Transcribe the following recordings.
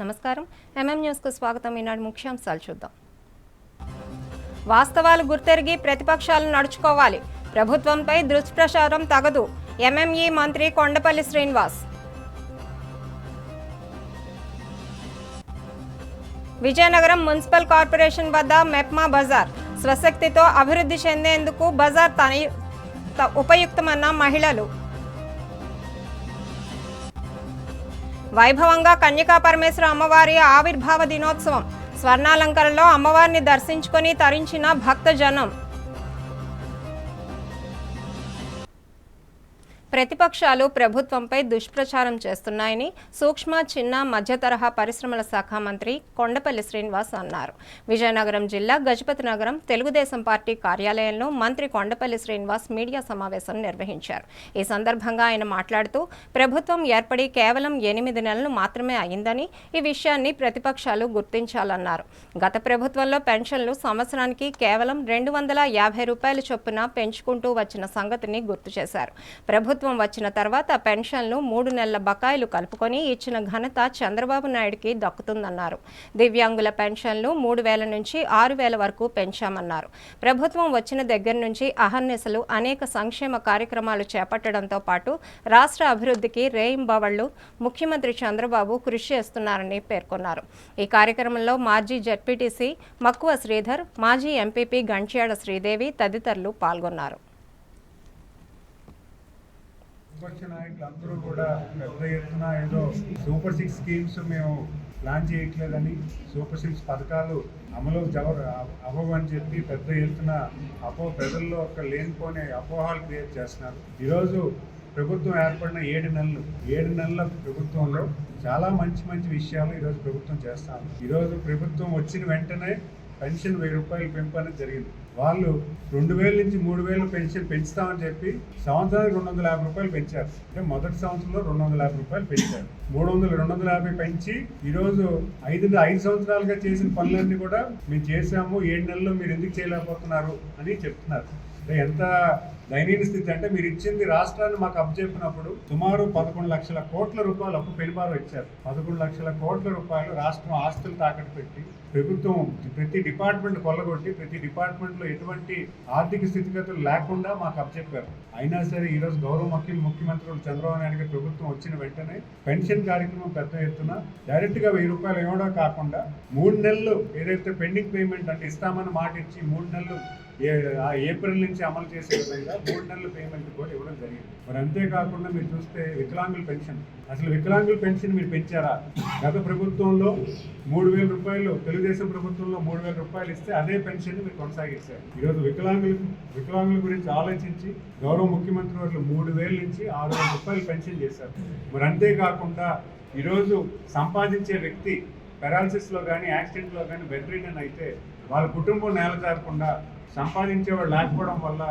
నమస్కారం. న్యూస్కు స్వాగతం. ఈనాడు ముఖ్యాంశాలు చూద్దాం. వాస్తవాలు గుర్తెరిగి ప్రతిపక్షాలు నడుచుకోవాలి. ప్రభుత్వంపై దుష్ప్రచారం తగదు. ఎంఎంఈ మంత్రి కొండపల్లి శ్రీనివాస్. విజయనగరం మున్సిపల్ కార్పొరేషన్ వద్ద మెప్మా బజార్ స్వశక్తితో అభివృద్ధి చెందేందుకు బజార్ ఉపయుక్తమన్న మహిళలు. వైభవంగా కన్యకా పరమేశ్వర అమ్మవారి ఆవిర్భావ దినోత్సవం. స్వర్ణాలంకరణలో అమ్మవారిని దర్శించుకొని తరించిన భక్తజనం. ప్రతిపక్షాలు ప్రభుత్వంపై దుష్ప్రచారం చేస్తున్నాయని సూక్ష్మ, చిన్న, మధ్య తరహా పరిశ్రమల శాఖ మంత్రి కొండపల్లి శ్రీనివాస్ అన్నారు. విజయనగరం జిల్లా గజపతి నగరం తెలుగుదేశం పార్టీ కార్యాలయంలో మంత్రి కొండపల్లి శ్రీనివాస్ మీడియా సమావేశం నిర్వహించారు. ఈ సందర్భంగా ఆయన మాట్లాడుతూ ప్రభుత్వం ఏర్పడి కేవలం 8 నెలలు మాత్రమే అయిందని, ఈ విషయాన్ని ప్రతిపక్షాలు గుర్తించాలన్నారు. గత ప్రభుత్వంలో పెన్షన్లు సంవత్సరానికి కేవలం 250 రూపాయల చొప్పున పెంచుకుంటూ వచ్చిన సంగతిని గుర్తు చేశారు. ప్రభుత్వం వచ్చిన తర్వాత పెన్షన్లు 3 నెలల బకాయిలు కలుపుకొని ఇచ్చిన ఘనత చంద్రబాబు నాయుడుకి దక్కుతుందన్నారు. దివ్యాంగుల పెన్షన్లు 3,000 నుంచి 6,000 వరకు పెంచామన్నారు. ప్రభుత్వం వచ్చిన దగ్గర నుంచి అహర్నిశలు అనేక సంక్షేమ కార్యక్రమాలు చేపట్టడంతో పాటు రాష్ట్ర అభివృద్ధికి రేయింబవళ్లు ముఖ్యమంత్రి చంద్రబాబు కృషి చేస్తున్నారని పేర్కొన్నారు. ఈ కార్యక్రమంలో మాజీ జెడ్పీటీసీ మక్కువ శ్రీధర్, మాజీ ఎంపీపీ గంట్యాడ శ్రీదేవి తదితరులు పాల్గొన్నారు. విపక్ష నాయకులందరూ కూడా పెద్ద ఎత్తున ఏదో సూపర్ 6 స్కీమ్స్ మేము ప్లాన్ చేయట్లేదని, సూపర్ 6 పథకాలు అమలు అవ్వవని చెప్పి పెద్ద ఎత్తున ప్రజల్లో ఒక లేనిపోని అపోహాలు క్రియేట్ చేస్తున్నారు. ఈరోజు ప్రభుత్వం ఏర్పడిన 7 నెలల ప్రభుత్వంలో చాలా మంచి విషయాలు ఈరోజు ప్రభుత్వం చేస్తాము. ఈరోజు ప్రభుత్వం వచ్చిన వెంటనే పెన్షన్ 1000 రూపాయలు పెంపు అనేది జరిగింది. వాళ్ళు 2,000 నుంచి 3,000 పెన్షన్ పెంచుతామని చెప్పి సంవత్సరానికి 250 రూపాయలు పెంచారు. అంటే మొదటి సంవత్సరంలో 250 రూపాయలు పెంచారు. 250 పెంచి ఈరోజు 5 సంవత్సరాలుగా చేసిన పనులన్నీ కూడా మేము చేసాము, 7 నెలల్లో మీరు ఎందుకు చేయలేకపోతున్నారు అని చెప్తున్నారు. ఎంత దయనీయ స్థితి అంటే, మీరు ఇచ్చింది రాష్ట్రాన్ని మాకు అప్పచెప్పినప్పుడు సుమారు 11 లక్షల కోట్ల రూపాయలు అప్పు పెనుబారం ఇచ్చారు. 11 లక్షల కోట్ల రూపాయలు రాష్ట్రం ఆస్తులు తాకట్టు పెట్టి ప్రభుత్వం ప్రతి డిపార్ట్మెంట్ కొల్లగొట్టి ప్రతి డిపార్ట్మెంట్లో ఎటువంటి ఆర్థిక స్థితిగతులు లేకుండా మాకు అప్పచెప్పారు. అయినా సరే ఈరోజు గౌరవ ముఖ్యమంత్రి చంద్రబాబు నాయుడు గారి ప్రభుత్వం వచ్చిన వెంటనే పెన్షన్ కార్యక్రమం పెద్ద ఎత్తున డైరెక్ట్గా 1000 రూపాయలు ఇవ్వడం కాకుండా 3 నెలలు ఏదైతే పెండింగ్ పేమెంట్ అంటే ఇస్తామని మాట ఇచ్చి 3 నెలలు ఏప్రిల్ నుంచి అమలు చేసే విధంగా 3 నెలల పేమెంట్ కూడా ఇవ్వడం జరిగింది. మరి అంతేకాకుండా మీరు చూస్తే వికలాంగుల పెన్షన్, అసలు వికలాంగుల పెన్షన్ మీరు పెంచారా? గత ప్రభుత్వంలో 3,000 రూపాయలు, తెలుగుదేశం ప్రభుత్వంలో 3,000 రూపాయలు ఇస్తే అదే పెన్షన్ మీరు కొనసాగించారు. ఈరోజు వికలాంగుల గురించి ఆలోచించి గౌరవ ముఖ్యమంత్రి వారు 3,000 నుంచి 6,000 రూపాయలు పెన్షన్ చేశారు. మరి అంతేకాకుండా ఈరోజు సంపాదించే వ్యక్తి పెరాలసిస్లో కానీ యాక్సిడెంట్లో కానీ బెడ్రీడన్ అయితే వాళ్ళ కుటుంబం నేలజారకుండా సంపాదించేవాళ్ళు లేకపోవడం వల్ల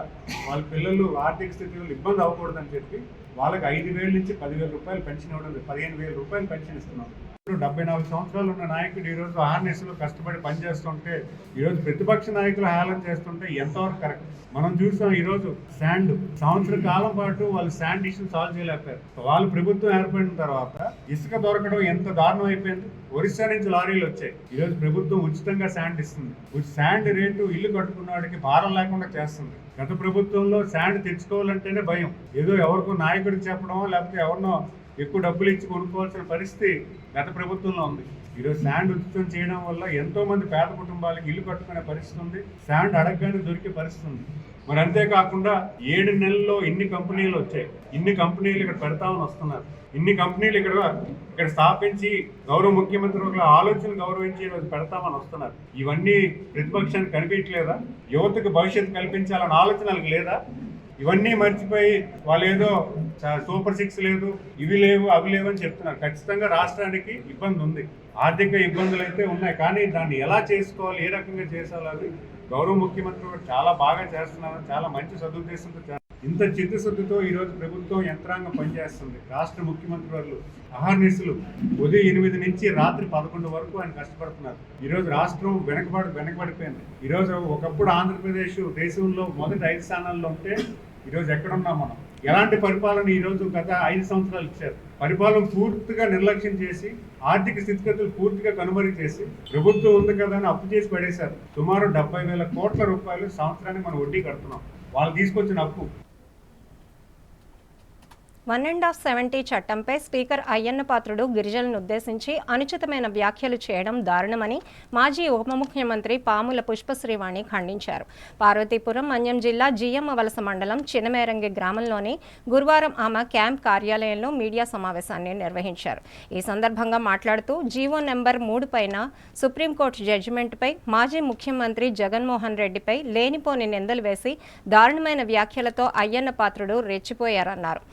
వాళ్ళ పిల్లలు ఆర్థిక స్థితిలో ఇబ్బంది అవ్వకూడదని చెప్పి వాళ్ళకి 5,000 నుంచి 10,000 రూపాయలు పెన్షన్ ఇవ్వడం, 15,000 రూపాయలు పెన్షన్ ఇస్తున్నాం. 74 సంవత్సరాలు ఉన్న నాయకుడు ఈరోజు ఆర్ఎన్ఎస్లో కష్టపడి పనిచేస్తుంటే ఈరోజు ప్రతిపక్ష నాయకులు హేళన చేస్తుంటే ఎంతవరకు కరెక్ట్? మనం చూసాం. ఈరోజు శాండ్ సంవత్సర కాలం పాటు వాళ్ళు శాండ్ ఇష్యూ సాల్వ్ చేయలేకపోయారు. వాళ్ళు ప్రభుత్వం ఏర్పడిన తర్వాత ఇసుక దొరకడం ఎంత దారుణం అయిపోయింది. ఒరిస్సా నుంచి లారీలు వచ్చాయి. ఈరోజు ప్రభుత్వం ఉచితంగా శాండ్ ఇస్తుంది. శాండ్ రేటు ఇల్లు కట్టుకున్న వాడికి భారం లేకుండా చేస్తుంది. గత ప్రభుత్వంలో శాండ్ తెచ్చుకోవాలంటేనే భయం. ఏదో ఎవరికో నాయకుడికి చెప్పడమో లేకపోతే ఎవరినో ఎక్కువ డబ్బులు ఇచ్చి కొనుక్కోవాల్సిన పరిస్థితి గత ప్రభుత్వంలో ఉంది. ఈరోజు శాండ్ ఉచితం చేయడం వల్ల ఎంతో మంది పేద కుటుంబాలకు ఇల్లు కట్టుకునే పరిస్థితి ఉంది. శాండ్ అడగగానే దొరికే పరిస్థితి ఉంది. మరి అంతేకాకుండా 7 నెలల్లో ఇన్ని కంపెనీలు వచ్చాయి. ఇన్ని కంపెనీలు ఇక్కడ పెడతామని వస్తున్నారు. ఇన్ని కంపెనీలు ఇక్కడ స్థాపించి గౌరవ ముఖ్యమంత్రి ఆలోచన గౌరవించి పెడతామని వస్తున్నారు. ఇవన్నీ ప్రతిపక్షానికి కనిపించలేదా? యువతకు భవిష్యత్తు కల్పించాలన్న ఆలోచనలకు లేదా? ఇవన్నీ మర్చిపోయి వాళ్ళు ఏదో సూపర్ 6 లేదు, ఇవి లేవు, అవి లేవు అని చెప్తున్నారు. ఖచ్చితంగా రాష్ట్రానికి ఇబ్బంది ఉంది, ఆర్థిక ఇబ్బందులు అయితే ఉన్నాయి. కానీ దాన్ని ఎలా చేసుకోవాలి, ఏ రకంగా చేసాలి గౌరవ ముఖ్యమంత్రి చాలా బాగా చేస్తున్నారు. చాలా మంచి సదుద్దేశంతో ఇంత చిత్తశుద్ధితో ఈరోజు ప్రభుత్వం యంత్రాంగం పనిచేస్తుంది. రాష్ట్ర ముఖ్యమంత్రి వారు అహర్నిశలు ఉదయం 8 నుంచి రాత్రి 11 వరకు ఆయన కష్టపడుతున్నారు. ఈరోజు రాష్ట్రం వెనకబడిపోయింది. ఈరోజు ఒకప్పుడు ఆంధ్రప్రదేశ్ దేశంలో మొదటి 5 స్థానాల్లో ఉంటే ఈరోజు ఎక్కడున్నాం మనం? ఎలాంటి పరిపాలన ఈరోజు గత 5 సంవత్సరాలు ఇచ్చారు? పరిపాలన పూర్తిగా నిర్లక్ష్యం చేసి ఆర్థిక స్థితిగతులు పూర్తిగా కనుమరుగు చేసి ప్రభుత్వం ఉంది కదా అని అప్పు చేసి పడేశారు. సుమారు 70,000 కోట్ల రూపాయలు సంవత్సరానికి మనం వడ్డీ కడుతున్నాం. వాళ్ళు తీసుకొచ్చిన అప్పు. 1/70 చట్టంపై స్పీకర్ అయ్యన్న పాత్రుడు గిరిజనులను ఉద్దేశించి అనుచితమైన వ్యాఖ్యలు చేయడం దారుణమని మాజీ ఉప ముఖ్యమంత్రి పాముల పుష్పశ్రీవాణి ఖండించారు. పార్వతీపురం మన్యం జిల్లా జియ్యమ్మ వలస మండలం చిన్నమేరంగి గ్రామంలోని గురువారం ఆమె క్యాంప్ కార్యాలయంలో మీడియా సమావేశాన్ని నిర్వహించారు. ఈ సందర్భంగా మాట్లాడుతూ జీవో నెంబర్ 3 పైన సుప్రీంకోర్టు జడ్జిమెంట్పై మాజీ ముఖ్యమంత్రి జగన్మోహన్ రెడ్డిపై లేనిపోని నిందలు వేసి దారుణమైన వ్యాఖ్యలతో అయ్యన్న పాత్రుడు రెచ్చిపోయారన్నారు.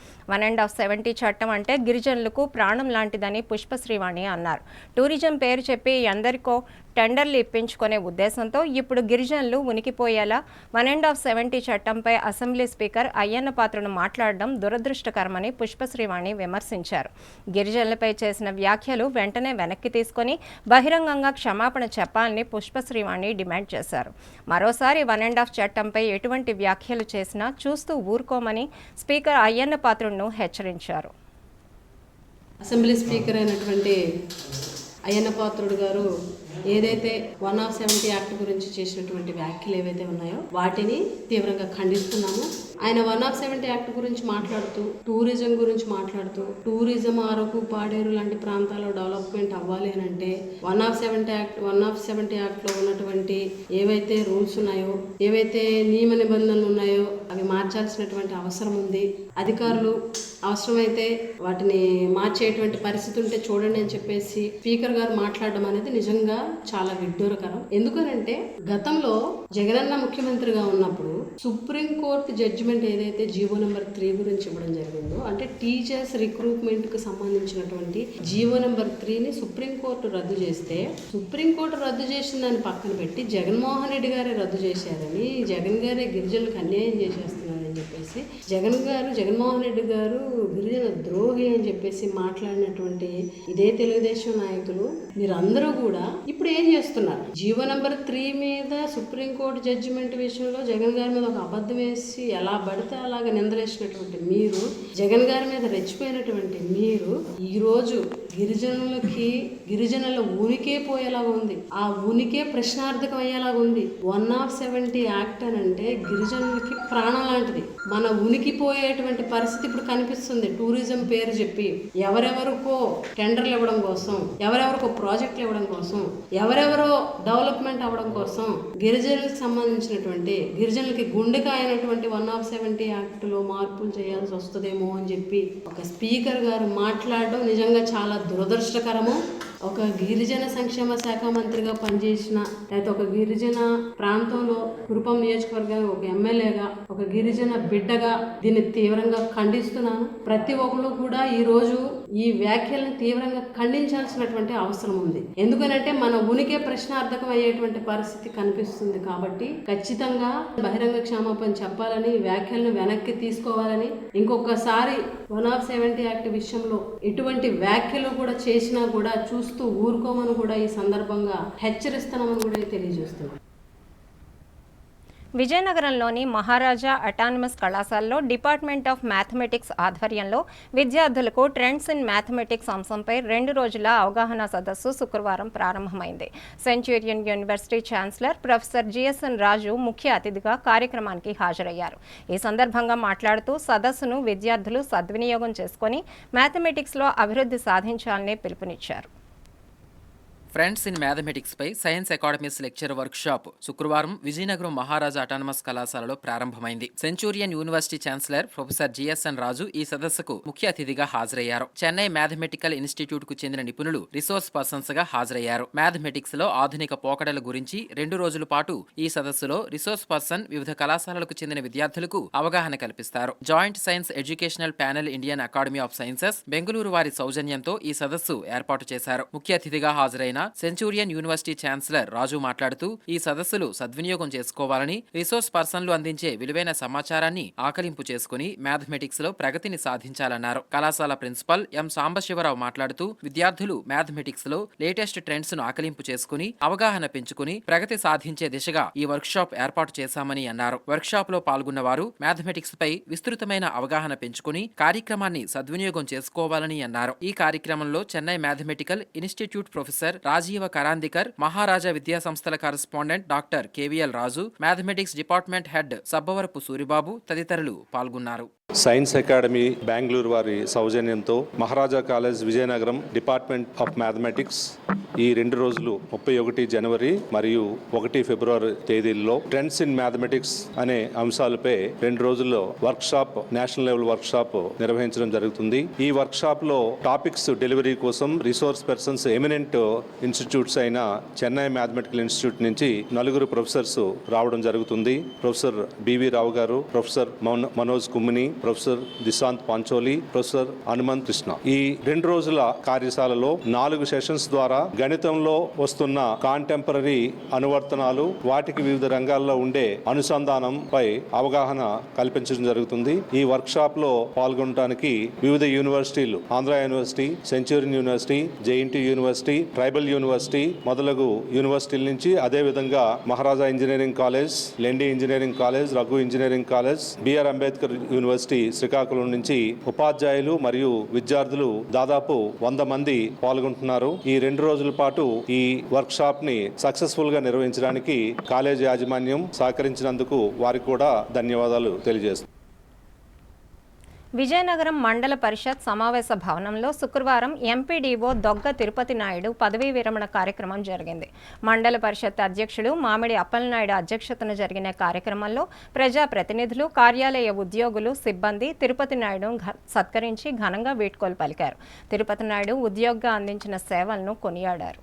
1/70 చట్టం అంటే గిరిజనులకు ప్రాణం లాంటిదని పుష్పశ్రీవాణి అన్నారు. టూరిజం పేరు చెప్పి ఎందరికో టెండర్లు ఇప్పించుకునే ఉద్దేశంతో ఇప్పుడు గిరిజనులు ఉనికిపోయేలా 1/70 చట్టంపై అసెంబ్లీ స్పీకర్ అయ్యన్న పాత్రుడు మాట్లాడడం దురదృష్టకరమని పుష్పశ్రీవాణి విమర్శించారు. గిరిజనులపై చేసిన వ్యాఖ్యలు వెంటనే వెనక్కి తీసుకొని బహిరంగంగా క్షమాపణ చెప్పాలని పుష్పశ్రీవాణి డిమాండ్ చేశారు. మరోసారి 1/2 చట్టంపై ఎటువంటి వ్యాఖ్యలు చేసినా చూస్తూ ఊరుకోమని స్పీకర్ అయ్యన్న పాత్రుడును హెచ్చరించారు. అసెంబ్లీ స్పీకర్ అయినటువంటి అయ్యన్న పాత్రుడు గారు ఏదైతే 1/70 యాక్ట్ గురించి చేసినటువంటి వ్యాఖ్యలు ఏవైతే ఉన్నాయో వాటిని తీవ్రంగా ఖండిస్తున్నాము. ఆయన 1/70 యాక్ట్ గురించి మాట్లాడుతూ టూరిజం గురించి మాట్లాడుతూ టూరిజం అరకు పాడేరు లాంటి ప్రాంతాల్లో డెవలప్మెంట్ అవ్వాలి అని అంటే 1/70 యాక్ట్లో ఉన్నటువంటి ఏవైతే రూల్స్ ఉన్నాయో ఏవైతే నియమ నిబంధనలు ఉన్నాయో అవి మార్చాల్సినటువంటి అవసరం ఉంది. అధికారులు అవసరమైతే వాటిని మార్చేటువంటి పరిస్థితి ఉంటే చూడండి అని చెప్పేసి స్పీకర్ గారు మాట్లాడడం అనేది నిజంగా చాలా విడ్డూరకరం. ఎందుకనంటే గతంలో జగనన్న ముఖ్యమంత్రిగా ఉన్నప్పుడు సుప్రీంకోర్టు జడ్జిమెంట్ ఏదైతే జీవో నెంబర్ 3 గురించి ఇవ్వడం జరిగిందో అంటే టీచర్స్ రిక్రూట్మెంట్ కు సంబంధించినటువంటి జీవో నెంబర్ 3ని సుప్రీంకోర్టు రద్దు చేస్తే సుప్రీంకోర్టు రద్దు చేసిన దాన్ని పక్కన పెట్టి జగన్మోహన్ రెడ్డి గారే రద్దు చేశారని జగన్ గారే గిరిజనులకు అన్యాయం చేసేస్తున్నారని చెప్పేసి జగన్మోహన్ రెడ్డి గారు గిరిజన ద్రోహి అని చెప్పేసి మాట్లాడినటువంటి ఇదే తెలుగుదేశం నాయకులు మీరందరూ కూడా ఇప్పుడు ఏం చేస్తున్నారు? జీవో నెంబర్ 3 మీద సుప్రీంకోర్టు జడ్జిమెంట్ విషయంలో జగన్ గారి మీద ఒక అబద్ధం వేసి ఎలా పడితే అలాగా నిందలేసినటువంటి మీరు, జగన్ గారి మీద రెచ్చిపోయినటువంటి మీరు ఈరోజు గిరిజనుల ఉనికే పోయేలాగా ఉంది. ఆ ఉనికే ప్రశ్నార్థకం అయ్యేలాగా ఉంది. 1/70 యాక్ట్ అని అంటే గిరిజనులకి ప్రాణం లాంటిది. మన ఉనికి పోయేటువంటి పరిస్థితి ఇప్పుడు కనిపిస్తుంది. టూరిజం పేరు చెప్పి ఎవరెవరికో టెండర్లు ఇవ్వడం కోసం, ఎవరెవరికో ప్రాజెక్టులు ఇవ్వడం కోసం, ఎవరెవరో డెవలప్మెంట్ అవ్వడం కోసం గిరిజనులకు సంబంధించినటువంటి గిరిజనులకి గుండెకాయ అయినటువంటి 1/70 యాక్ట్లో మార్పులు చేయాల్సి వస్తుందేమో అని చెప్పి ఒక స్పీకర్ గారు మాట్లాడడం నిజంగా చాలా దురదృష్టకరము. ఒక గిరిజన సంక్షేమ శాఖ మంత్రిగా పనిచేసిన లేకపోతే ఒక గిరిజన ప్రాంతంలో కురుపం నియోజకవర్గం ఒక ఎమ్మెల్యేగా ఒక గిరిజన బిడ్డగా దీన్ని తీవ్రంగా ఖండిస్తున్నాను. ప్రతి ఒక్కరు కూడా ఈరోజు ఈ వ్యాఖ్యలను తీవ్రంగా ఖండించాల్సినటువంటి అవసరం ఉంది. ఎందుకనంటే మన ఉనికే ప్రశ్నార్థకం అయ్యేటువంటి పరిస్థితి కనిపిస్తుంది. కాబట్టి ఖచ్చితంగా బహిరంగ క్షమాపణ చెప్పాలని, వ్యాఖ్యలను వెనక్కి తీసుకోవాలని, ఇంకొకసారి 1/70 యాక్ట్ విషయంలో ఎటువంటి వ్యాఖ్యలు కూడా చేసినా కూడా చూస్తూ ఊరుకోమని కూడా ఈ సందర్భంగా హెచ్చరిస్తున్నామని కూడా తెలియజేస్తున్నాం. విజయనగరంలోని మహారాజా అటానమస్ కళాశాలలో డిపార్ట్మెంట్ ఆఫ్ మ్యాథమెటిక్స్ ఆధ్వర్యంలో విద్యార్థులకు ట్రెండ్స్ ఇన్ మ్యాథమెటిక్స్ అంశంపై 2 రోజుల అవగాహన సదస్సు శుక్రవారం ప్రారంభమైంది. Centurion University chancellor professor GSN Raju ముఖ్య అతిథిగా కార్యక్రమానికి హాజరయ్యారు. ఈ సందర్భంగా మాట్లాడుతూ సదస్సును విద్యార్థులు సద్వినియోగం చేసుకుని మ్యాథమెటిక్స్లో అభివృద్ధి సాధించాలని పిలుపునిచ్చారు. ఫ్రెండ్స్ ఇన్ మ్యాథమెటిక్స్ పై science academies lecture workshop శుక్రవారం విజయనగరం మహారాజా అటానమస్ కళాశాలలో ప్రారంభమైంది. Centurion University chancellor professor GSN Raju ఈ సదస్సుకు ముఖ్య అతిథిగా హాజరయ్యారు. చెన్నై మ్యాథమెటికల్ ఇన్స్టిట్యూట్ కు చెందిన నిపుణులు రిసోర్స్ పర్సన్స్ గా హాజరయ్యారు. మ్యాథమెటిక్స్ లో ఆధునిక పోకడల గురించి 2 రోజుల పాటు ఈ సదస్సులో రిసోర్స్ పర్సన్ వివిధ కళాశాలలకు చెందిన విద్యార్థులకు అవగాహన కల్పిస్తారు. Joint science educational panel Indian academy of sciences Bengaluru వారి సౌజన్యంతో ఈ సదస్సు ఏర్పాటు చేశారు. ముఖ్య అతిథిగా హాజరైన సెంచూరియన్ యూనివర్సిటీ ఛాన్సలర్ రాజు మాట్లాడుతూ ఈ సదస్సులు సద్వినియోగం చేసుకోవాలని, రిసోర్స్ పర్సన్లు అందించే విలువైన సమాచారాన్ని ఆకలింపు చేసుకుని మ్యాథమెటిక్స్ లో ప్రగతిని సాధించాలన్నారు. కళాశాల ప్రిన్సిపల్ ఎం సాంబశివరావు మాట్లాడుతూ విద్యార్థులు మ్యాథమెటిక్స్ లో లేటెస్ట్ ట్రెండ్స్ ను ఆకలింపు చేసుకుని అవగాహన పెంచుకుని ప్రగతి సాధించే దిశగా ఈ వర్క్షాప్ ఏర్పాటు చేశామని అన్నారు. వర్క్షాప్ లో పాల్గొన్న వారు మ్యాథమెటిక్స్ పై విస్తృతమైన అవగాహన పెంచుకుని కార్యక్రమాన్ని సద్వినియోగం చేసుకోవాలని అన్నారు. ఈ కార్యక్రమంలో Chennai mathematical institute professor Rajeeva Karandikar, Maharaja విద్యా సంస్థల correspondent doctor KVL Raju, mathematics department head Sabbavarapu Suribabu తదితరులు పాల్గొన్నారు. సైన్స్ అకాడమీ బెంగళూరు వారి సౌజన్యంతో Maharaja college Vizianagaram department of mathematics ఈ 2 రోజులు 31 జనవరి మరియు 1 ఫిబ్రవరి తేదీల్లో ట్రెండ్స్ ఇన్ మ్యాథమెటిక్స్ అనే అంశాలపై 2 రోజుల్లో వర్క్షాప్, నేషనల్ లెవెల్ వర్క్షాప్ నిర్వహించడం జరుగుతుంది. ఈ వర్క్షాప్ లో టాపిక్స్ డెలివరీ కోసం రిసోర్స్ పర్సన్స్ ఎమినెంట్ ఇన్స్టిట్యూట్స్ అయిన చెన్నై మ్యాథమెటికల్ ఇన్స్టిట్యూట్ నుంచి 4 ప్రొఫెసర్స్ రావడం జరుగుతుంది. ప్రొఫెసర్ బివి రావు గారు, professor Manoj Kummini, professor Dishant Pancholi, professor Hanumanth Krishna. ఈ 2 రోజుల కార్యశాలలో 4 సెషన్స్ ద్వారా గణితంలో వస్తున్న కాంటెంపరీ అనువర్తనాలు, వాటికి వివిధ రంగాల్లో ఉండే అనుసంధానంపై అవగాహన కల్పించడం జరుగుతుంది. ఈ వర్క్ షాప్ లో పాల్గొనడానికి వివిధ యూనివర్సిటీలు, Andhra university, Centurion university, JNT university, tribal university మొదలగు యూనివర్సిటీల నుంచి, అదేవిధంగా Maharaja engineering college, Lendi engineering college, Raghu engineering college, BR Ambedkar university Srikakulam నుంచి ఉపాధ్యాయులు మరియు విద్యార్థులు దాదాపు 100 మంది పాల్గొంటున్నారు. ఈ 2 రోజుల పాటు ఈ వర్క్ షాప్ ని సక్సెస్ఫుల్ గా నిర్వహించడానికి కాలేజ్ యాజమాన్యం సహకరించినందుకు వారికి కూడా ధన్యవాదాలు తెలియజేస్తున్నాను. విజయనగరం మండల పరిషత్ సమావేశ భవనంలో శుక్రవారం ఎంపీడీఓ దొగ్గ తిరుపతి నాయుడు పదవీ విరమణ కార్యక్రమం జరిగింది. మండల పరిషత్ అధ్యక్షుడు మామిడి అప్పలనాయుడు అధ్యక్షతన జరిగిన కార్యక్రమంలో ప్రజాప్రతినిధులు, కార్యాలయ ఉద్యోగులు, సిబ్బంది తిరుపతి నాయుడు సత్కరించి ఘనంగా వీడ్కోలు పలికారు. తిరుపతి నాయుడు ఉద్యోగిగా అందించిన సేవలను కొనియాడారు.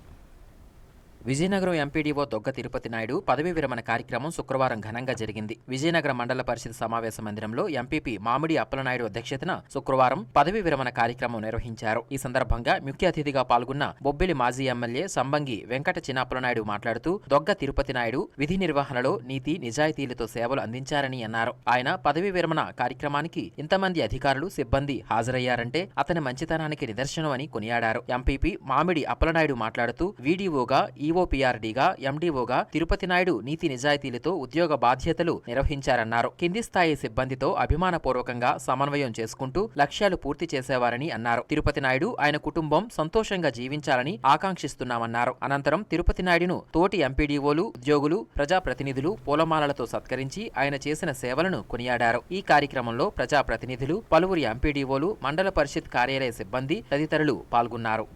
విజయనగరం ఎంపీడీఓ దొగ్గ తిరుపతి నాయుడు పదవీ విరమణ కార్యక్రమం శుక్రవారం ఘనంగా జరిగింది. విజయనగరం మండల పరిషత్ సమావేశ మందిరంలో ఎంపీపీ మామిడి అప్పలనాయుడు అధ్యక్షతన శుక్రవారం పదవీ విరమణ కార్యక్రమం నిర్వహించారు. ఈ సందర్భంగా ముఖ్య అతిథిగా పాల్గొన్న బొబ్బిలి మాజీ ఎమ్మెల్యే సంబంగి వెంకట చిన్నప్పలనాయుడు మాట్లాడుతూ దొగ్గ తిరుపతి నాయుడు విధి నిర్వహణలో నీతి, నిజాయితీలతో సేవలు అందించారని అన్నారు. ఆయన పదవీ విరమణ కార్యక్రమానికి ఇంతమంది అధికారులు, సిబ్బంది హాజరయ్యారంటే అతని మంచితనానికి నిదర్శనమని కొనియాడారు. ఎంపీపీ మామిడి అప్పలనాయుడు మాట్లాడుతూ వీడీఓగా, ఈఓపీఆర్డీగా, ఎండీఓగా తిరుపతి నాయుడు నీతి నిజాయితీలతో ఉద్యోగ బాధ్యతలు నిర్వహించారన్నారు. కింది స్థాయి సిబ్బందితో అభిమానపూర్వకంగా సమన్వయం చేసుకుంటూ లక్ష్యాలు పూర్తి చేసేవారని అన్నారు. తిరుపతి నాయుడు, ఆయన కుటుంబం సంతోషంగా జీవించాలని ఆకాంక్షిస్తున్నామన్నారు. అనంతరం తిరుపతి నాయుడును తోటి ఎంపీడీఓలు, ఉద్యోగులు, ప్రజాప్రతినిధులు పూలమాలలతో సత్కరించి ఆయన చేసిన సేవలను కొనియాడారు. ఈ కార్యక్రమంలో ప్రజాప్రతినిధులు, పలువురి ఎంపీడీఓలు, మండల పరిషత్ కార్యాలయ సిబ్బంది తదితరులు పాల్గొన్నారు.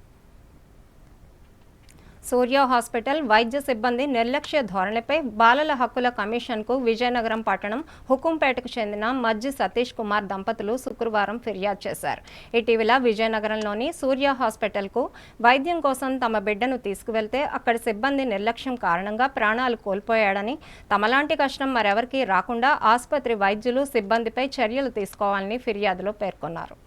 సూర్య హాస్పిటల్ వైద్య సిబ్బంది నిర్లక్ష్య ధోరణిపై బాలల హక్కుల కమిషన్కు విజయనగరం పట్టణం హుకుంపేటకు చెందిన మజ్జి సతీష్ కుమార్ దంపతులు శుక్రవారం ఫిర్యాదు చేశారు. ఇటీవల విజయనగరంలోని సూర్య హాస్పిటల్కు వైద్యం కోసం తమ బిడ్డను తీసుకువెళ్తే అక్కడి సిబ్బంది నిర్లక్ష్యం కారణంగా ప్రాణాలు కోల్పోయాడని, తమలాంటి కష్టం మరెవరికీ రాకుండా ఆసుపత్రి వైద్యులు, సిబ్బందిపై చర్యలు తీసుకోవాలని ఫిర్యాదులో పేర్కొన్నారు.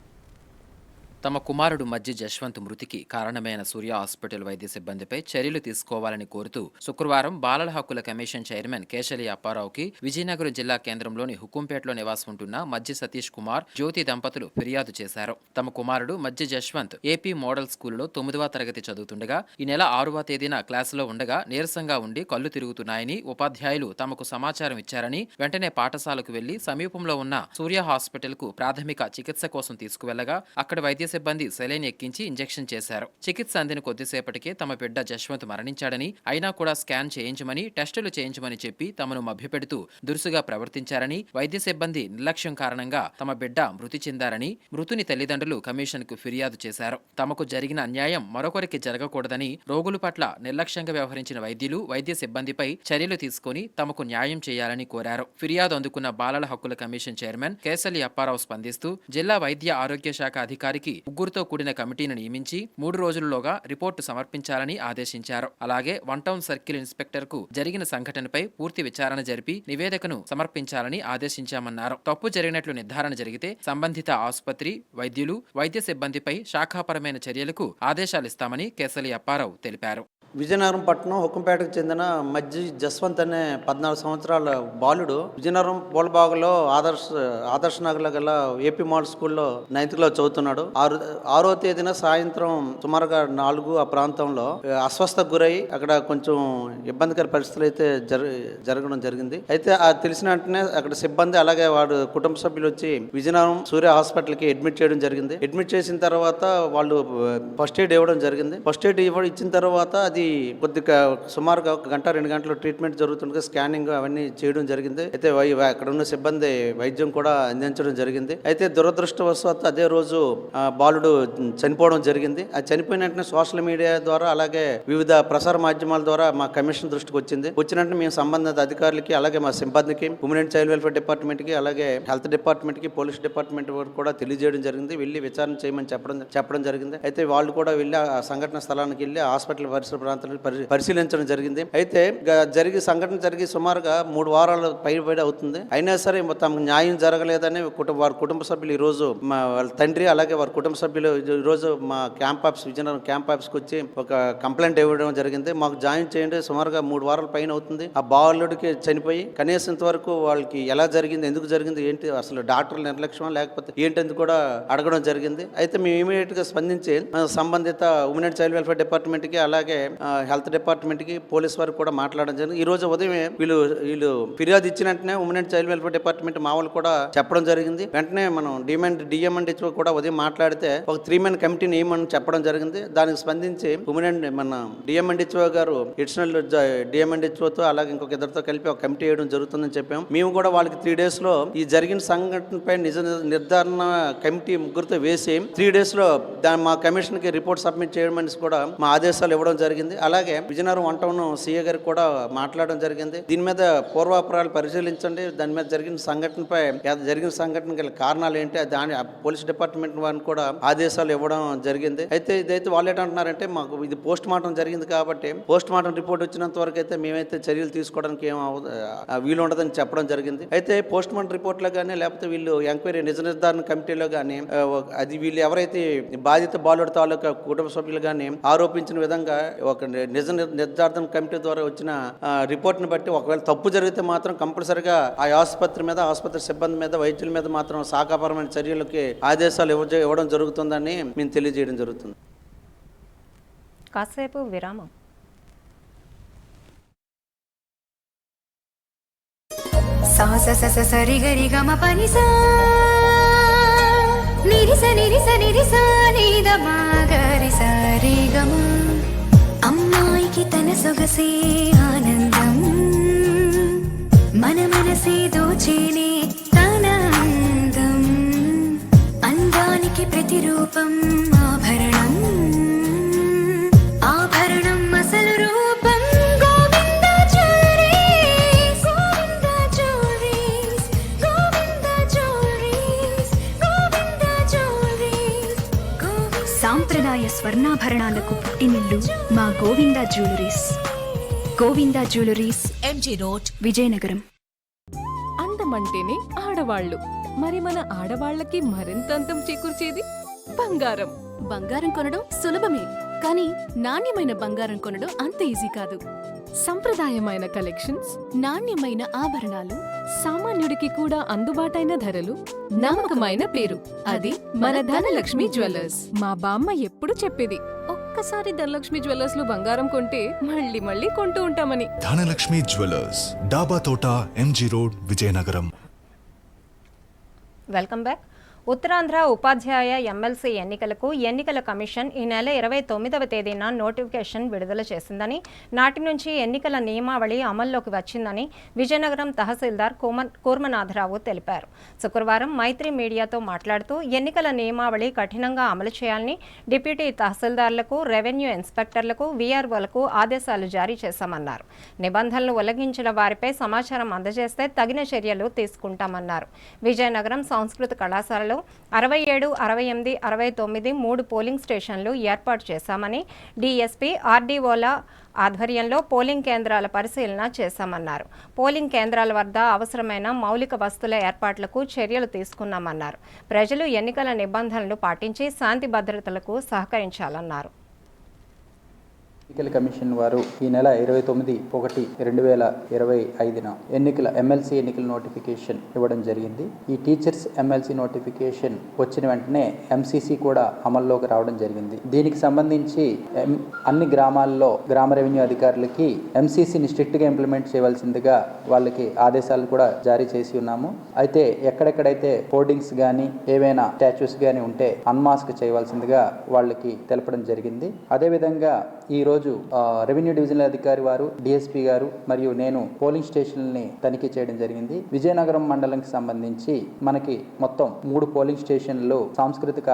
తమ కుమారుడు మజ్జి జశ్వంత్ మృతికి కారణమైన సూర్య హాస్పిటల్ వైద్య సిబ్బందిపై చర్యలు తీసుకోవాలని కోరుతూ శుక్రవారం బాలల హక్కుల కమిషన్ చైర్మన్ కేశలి అప్పారావుకి విజయనగరం జిల్లా కేంద్రంలోని హుకుంపేటలో నివాసం ఉంటున్న మజ్జి సతీష్ కుమార్, జ్యోతి దంపతులు ఫిర్యాదు చేశారు. తమ కుమారుడు మజ్జి జశ్వంత్ ఏపీ మోడల్ స్కూలులో 9వ తరగతి చదువుతుండగా ఈ నెల 6వ తేదీన క్లాసులో ఉండగా నీరసంగా ఉండి కళ్ళు తిరుగుతున్నాయని ఉపాధ్యాయులు తమకు సమాచారం ఇచ్చారని వెంటనే పాఠశాలకు వెళ్లి సమీపంలో ఉన్న సూర్య హాస్పిటల్ కు ప్రాథమిక చికిత్స కోసం తీసుకువెళ్లగా అక్కడ వైద్య సిబ్బంది సెలైన్ ఎక్కించి ఇంజెక్షన్ చేశారు. చికిత్స అందిన కొద్దిసేపటికే తమ బిడ్డ జశ్వంత్ మరణించాడని, అయినా కూడా స్కాన్ చేయించమని, టెస్టులు చేయించమని చెప్పి తమను మభ్యపెడుతూ దురుసుగా ప్రవర్తించారని, వైద్య సిబ్బంది నిర్లక్ష్యం కారణంగా తమ బిడ్డ మృతి చెందారని మృతుని తల్లిదండ్రులు కమిషన్ కు ఫిర్యాదు చేశారు. తమకు జరిగిన అన్యాయం మరొకరికి జరగకూడదని, రోగుల పట్ల నిర్లక్ష్యంగా వ్యవహరించిన వైద్యులు, వైద్య సిబ్బందిపై చర్యలు తీసుకుని తమకు న్యాయం చేయాలని కోరారు. ఫిర్యాదు అందుకున్న బాలల హక్కుల కమిషన్ చైర్మన్ కేశలి అప్పారావు స్పందిస్తూ జిల్లా వైద్య ఆరోగ్య శాఖ అధికారికి 3తో కూడిన కమిటీని నియమించి 3 రోజుల్లోగా రిపోర్టు సమర్పించాలని ఆదేశించారు. అలాగే 1 టౌన్ సర్కిల్ ఇన్స్పెక్టర్ కు జరిగిన సంఘటనపై పూర్తి విచారణ జరిపి నివేదికను సమర్పించాలని ఆదేశించామన్నారు. తప్పు జరిగినట్లు నిర్ధారణ జరిగితే సంబంధిత ఆసుపత్రి, వైద్యులు, వైద్య సిబ్బందిపై శాఖాపరమైన చర్యలకు ఆదేశాలిస్తామని కేశలి అప్పారావు తెలిపారు. విజయనగరం పట్టణం హుక్కంపేటకు చెందిన మజ్జి జస్వంత్ అనే 14 సంవత్సరాల బాలుడు విజయనగరం పూలబాగులో ఆదర్శ నగర్లో గల ఏపీ మాల్ స్కూల్లో 9th క్లాస్ చదువుతున్నాడు. 6వ తేదీన సాయంత్రం సుమారుగా 4 ఆ ప్రాంతంలో అస్వస్థకు గురై అక్కడ కొంచెం ఇబ్బందికర పరిస్థితులు అయితే జరగడం జరిగింది. అయితే తెలిసిన వెంటనే అక్కడ సిబ్బంది అలాగే వాడు కుటుంబ సభ్యులు వచ్చి విజయనగరం సూర్య హాస్పిటల్కి అడ్మిట్ చేయడం జరిగింది. అడ్మిట్ చేసిన తర్వాత వాళ్ళు ఫస్ట్ ఎయిడ్ ఇవ్వడం జరిగింది. ఫస్ట్ ఎయిడ్ ఇచ్చిన తర్వాత అది కొద్దిగా సుమారుగా 1 గంట 2 గంటలు ట్రీట్మెంట్ జరుగుతుండగా స్కానింగ్ అవన్నీ చేయడం జరిగింది. అయితే అక్కడ ఉన్న సిబ్బంది వైద్యం కూడా అందించడం జరిగింది. అయితే దురదృష్టవశాత్తు అదే రోజు బాలుడు చనిపోవడం జరిగింది. అది చనిపోయిన వెంటనే సోషల్ మీడియా ద్వారా అలాగే వివిధ ప్రసార మాధ్యమాల ద్వారా మా కమిషన్ దృష్టికి వచ్చింది. వచ్చినట్టు మేము సంబంధిత అధికారులకి అలాగే మా సిబ్బందికి ఉమెన్ అండ్ చైల్డ్ వెల్ఫేర్ డిపార్ట్మెంట్కి అలాగే హెల్త్ డిపార్ట్మెంట్కి పోలీస్ డిపార్ట్మెంట్ కూడా తెలియజేయడం జరిగింది. వెళ్ళి విచారణ చేయమని చెప్పడం జరిగింది. అయితే వాళ్ళు కూడా వెళ్ళి ఆ సంఘటన స్థలానికి వెళ్ళి హాస్పిటల్ పరిసర ప్రాంతాలను పరిశీలించడం జరిగింది. అయితే సంఘటన జరిగి సుమారుగా 3 వారాల పైబడి అవుతుంది. అయినా సరే తమకు న్యాయం జరగలేదని వారి కుటుంబ సభ్యులు ఈ రోజు వాళ్ళ తండ్రి అలాగే వారి కుటుంబ సభ్యులు ఈ రోజు మా విజయనగరం క్యాంప్ ఆఫీస్కి వచ్చి ఒక కంప్లైంట్ ఇవ్వడం జరిగింది. మాకు జాయిన్ చేయండి, సుమారుగా 3 వారాల పైన అవుతుంది. ఆ బాలుడికి చనిపోయి కనీసం ఇంతవరకు వాళ్ళకి ఎలా జరిగింది, ఎందుకు జరిగింది, ఏంటి అసలు డాక్టర్ల నిర్లక్ష్యం లేకపోతే ఏంటందుకు కూడా అడగడం జరిగింది. అయితే మేము ఇమీడియట్ గా స్పందించి సంబంధిత women and child welfare department కి అలాగే హెల్త్ డిపార్ట్మెంట్ కి పోలీస్ వారికి కూడా మాట్లాడడం జరిగింది. ఈ రోజు ఉదయం వీళ్ళు ఫిర్యాదు ఇచ్చిన వెంటనే women and child welfare department మా వాళ్ళు కూడా చెప్పడం జరిగింది. వెంటనే మనం డిఎంఎండ్హెచ్ఓ కూడా ఉదయం మాట్లాడితే ఒక 3-man కమిటీని ఏమని చెప్పడం జరిగింది. దానికి స్పందించి మన డిఎంఎండ్హెచ్ఓ గారు అడిషనల్ డిఎంఎండ్హెచ్ఓతో అలాగే ఇంకొక ఇద్దరితో కలిపి ఒక కమిటీ వేయడం జరుగుతుందని చెప్పాం. మేము కూడా వాళ్ళకి 3 days లో ఈ జరిగిన సంఘటనపై నిజ నిర్ధారణ కమిటీ ముగ్గురితో వేసి 3 days లో మా కమిషన్ కి రిపోర్ట్ సబ్మిట్ చేయడం కూడా మా ఆదేశాలు ఇవ్వడం జరిగింది. అలాగే విజయనగరం 1 Town సీఏ గారికి కూడా మాట్లాడడం జరిగింది. దీని మీద పూర్వాపరాలు పరిశీలించండి, దాని మీద జరిగిన సంఘటన గల కారణాలు ఏంటి, దాని పోలీస్ డిపార్ట్మెంట్ వారిని కూడా ఆదేశాలు ఇవ్వడం జరిగింది. అయితే ఇదైతే వాళ్ళు ఏంటంటున్నారంటే మాకు ఇది పోస్ట్ మార్టం జరిగింది కాబట్టి పోస్ట్ మార్టం రిపోర్ట్ వచ్చినంత వరకు అయితే మేమైతే చర్యలు తీసుకోవడానికి వీలు ఉండదని చెప్పడం జరిగింది. అయితే పోస్ట్ మార్టం రిపోర్ట్ లో కానీ లేకపోతే వీళ్ళు ఎంక్వైరీ నిజ నిర్ధారణ కమిటీలో కానీ అది వీళ్ళు ఎవరైతే బాధిత బాలుడు తాలూకా కుటుంబ సభ్యులు కానీ ఆరోపించిన విధంగా ఒక నిజ నిర్ధారణ కమిటీ ద్వారా వచ్చిన రిపోర్ట్ ని బట్టి ఒకవేళ తప్పు జరిగితే మాత్రం కంపల్సరిగా ఆ ఆసుపత్రి సిబ్బంది మీద వైద్యుల మీద మాత్రం శాఖాపరమైన చర్యలకి ఆదేశాలు ఇవ్వడం జరుగుతుందని మేము తెలియజేయడం జరుగుతుంది. కాసేపు విరామం. సా స స స సరి గరి గమ పని సా నిరి స ని ద మా గరి స రి గమ అమ్మాయికి తన సొగసే ఆనందం మన మనసే దోచేనే తన అందం అందానికి ప్రతిరూపం ఆభరణం అసలు రూపం గోవింద జ్యువెలరీస్ సాంప్రదాయ స్వర్ణాభరణాలకు పుట్టినిల్లు మా Govinda jewelleries MG road Vizianagaram. అందమంటేనే ఆడవాళ్ళు, మరి మన ఆడవాళ్ళకి మరింత అందం చేకూర్చేది బంగారం. బంగారం కొనడం సులభమే, కానీ నాణ్యమైన బంగారం కొనడం అంత ఈజీ కాదు. సంప్రదాయమైన కలెక్షన్స్, నాణ్యమైన ఆభరణాలు, సామాన్యుడికి కూడా అందుబాటైన ధరలు, నమ్మకమైన పేరు, అది మన ధనలక్ష్మి జ్యువెలర్స్. మా బామ్మ ఎప్పుడు చెప్పేది, ఒక్కసారి ధనలక్ష్మి జ్యువెలర్స్ లో బంగారం కొంటే మళ్ళీ మళ్ళీ కొంటూ ఉంటామని. ధనలక్ష్మి జ్యువెలర్స్, డాబా తోట, MG road, Vizianagaram. Welcome back. Uttarandhra ఉపాధ్యాయ ఎమ్మెల్సీ ఎన్నికలకు ఎన్నికల కమిషన్ ఈ నెల 29వ తేదీన నోటిఫికేషన్ విడుదల చేసిందని, నాటి నుంచి ఎన్నికల నియమావళి అమల్లోకి వచ్చిందని విజయనగరం తహసీల్దార్ కూర్మనాథరావు తెలిపారు. శుక్రవారం మైత్రి మీడియాతో మాట్లాడుతూ ఎన్నికల నియమావళి కఠినంగా అమలు చేయాలని డిప్యూటీ తహసీల్దార్లకు, రెవెన్యూ ఇన్స్పెక్టర్లకు, వీఆర్ఓలకు ఆదేశాలు జారీ చేశామన్నారు. నిబంధనలు ఉల్లంఘించిన వారిపై సమాచారం అందజేస్తే తగిన చర్యలు తీసుకుంటామన్నారు. విజయనగరం సంస్కృత కళాశాలలో 67, 68, 69 3 పోలింగ్ స్టేషన్లు ఏర్పాటు చేశామని, డీఎస్పీ, ఆర్డీఓల ఆధ్వర్యంలో పోలింగ్ కేంద్రాల పరిశీలన చేశామన్నారు. పోలింగ్ కేంద్రాల వద్ద అవసరమైన మౌలిక వస్తువుల ఏర్పాట్లకు చర్యలు తీసుకున్నామన్నారు. ప్రజలు ఎన్నికల నిబంధనలు పాటించి శాంతి భద్రతలకు సహకరించాలన్నారు. ఎన్నికల కమిషన్ వారు ఈ నెల 29/1/2025 ఎన్నికల ఎమ్మెల్సీ ఎన్నికల నోటిఫికేషన్ ఇవ్వడం జరిగింది. ఈ టీచర్స్ ఎమ్మెల్సీ నోటిఫికేషన్ వచ్చిన వెంటనే ఎంసీసీ కూడా అమల్లోకి రావడం జరిగింది. దీనికి సంబంధించి అన్ని గ్రామాల్లో గ్రామ రెవెన్యూ అధికారులకి ఎంసీసీని స్ట్రిక్ట్గా ఇంప్లిమెంట్ చేయవలసిందిగా వాళ్ళకి ఆదేశాలు కూడా జారీ చేసి ఉన్నాము. అయితే ఎక్కడెక్కడైతే హోర్డింగ్స్ కానీ ఏవైనా స్టాచ్యూస్ కానీ ఉంటే అన్మాస్క్ చేయవలసిందిగా వాళ్ళకి తెలపడం జరిగింది. అదేవిధంగా ఈరోజు రెవెన్యూ డివిజనల్ అధికారి వారు, డిఎస్పీ గారు మరియు నేను పోలింగ్ స్టేషన్లని తనిఖీ చేయడం జరిగింది. విజయనగరం మండలంకి సంబంధించి మనకి మొత్తం 3 పోలింగ్ స్టేషన్లు సాంస్కృతిక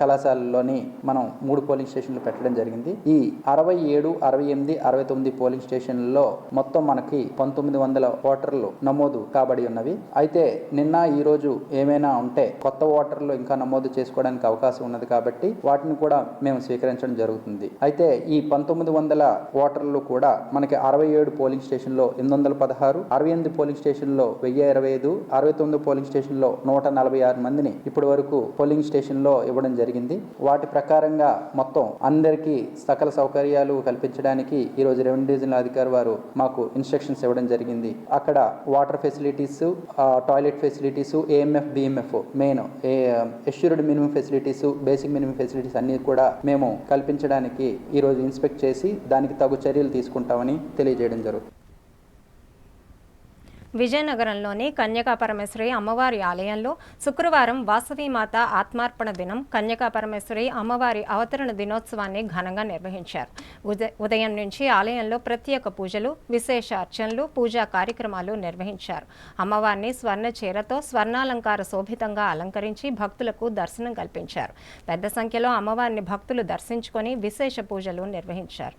కళాశాలలోని మనం 3 పోలింగ్ స్టేషన్లు పెట్టడం జరిగింది. ఈ 67, 68, 69 పోలింగ్ స్టేషన్లలో మొత్తం మనకి 1900 ఓటర్లు నమోదు కాబడి ఉన్నవి. అయితే నిన్న ఈ రోజు ఏమైనా ఉంటే కొత్త ఓటర్లు ఇంకా నమోదు చేసుకోవడానికి అవకాశం ఉన్నది కాబట్టి వాటిని కూడా మేము స్వీకరించడం జరుగుతుంది. అయితే ఈ 1900 ఓటర్లు కూడా మనకి 67 పోలింగ్ స్టేషన్లో 816, 68 పోలింగ్ స్టేషన్లో 1025, 69 పోలింగ్ స్టేషన్లో 146 మందిని ఇప్పటి వరకు పోలింగ్ స్టేషన్లో ఇవ్వడం జరిగింది. వాటి ప్రకారంగా మొత్తం అందరికీ సకల సౌకర్యాలు కల్పించడానికి ఈరోజు రెవెన్యూ డివిజనల్ అధికారి వారు మాకు ఇన్స్ట్రక్షన్స్ ఇవ్వడం జరిగింది. అక్కడ water facilities, toilet facilities, AMF, బిఎంఎఫ్, main assured minimum facilities, basic minimum facilities అన్ని కూడా మేము కల్పించడానికి ఈరోజు ఇన్స్పెక్ట్ చేసి దానికి తగు చర్యలు తీసుకుంటామని తెలియజేయడం జరుగుతుంది. విజయనగరంలోని కన్యకాపరమేశ్వరి అమ్మవారి ఆలయంలో శుక్రవారం వాసవీమాత ఆత్మార్పణ దినం, కన్యకాపరమేశ్వరి అమ్మవారి అవతరణ దినోత్సవాన్ని ఘనంగా నిర్వహించారు. ఉదయం నుంచి ఆలయంలో ప్రత్యేక పూజలు, విశేష అర్చనలు, పూజా కార్యక్రమాలు నిర్వహించారు. అమ్మవారిని స్వర్ణ చీరతో స్వర్ణాలంకార శోభితంగా అలంకరించి భక్తులకు దర్శనం కల్పించారు. పెద్ద సంఖ్యలో అమ్మవారిని భక్తులు దర్శించుకొని విశేష పూజలు నిర్వహించారు.